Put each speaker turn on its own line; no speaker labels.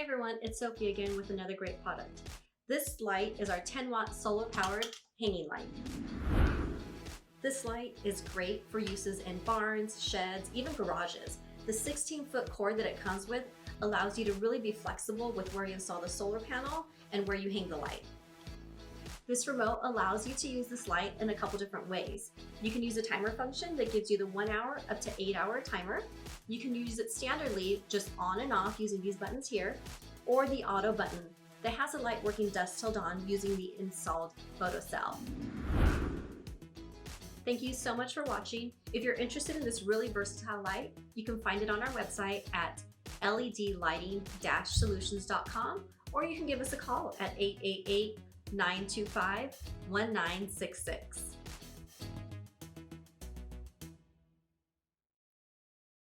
Hi everyone, it's Sophia again with another great product. This light is our 10-watt solar powered hanging light. This light is great for uses in barns, sheds, even garages. The 16-foot cord that it comes with allows you to really be flexible with where you install the solar panel and where you hang the light. This remote allows you to use this light in a couple different ways. You can use a timer function that gives you the 1 hour up to 8 hour timer. You can use it standardly, just on and off using these buttons here, or the auto button that has the light working dusk till dawn using the installed photocell. Thank you so much for watching. If you're interested in this really versatile light, you can find it on our website at ledlighting-solutions.com, or you can give us a call at 888-925-1966.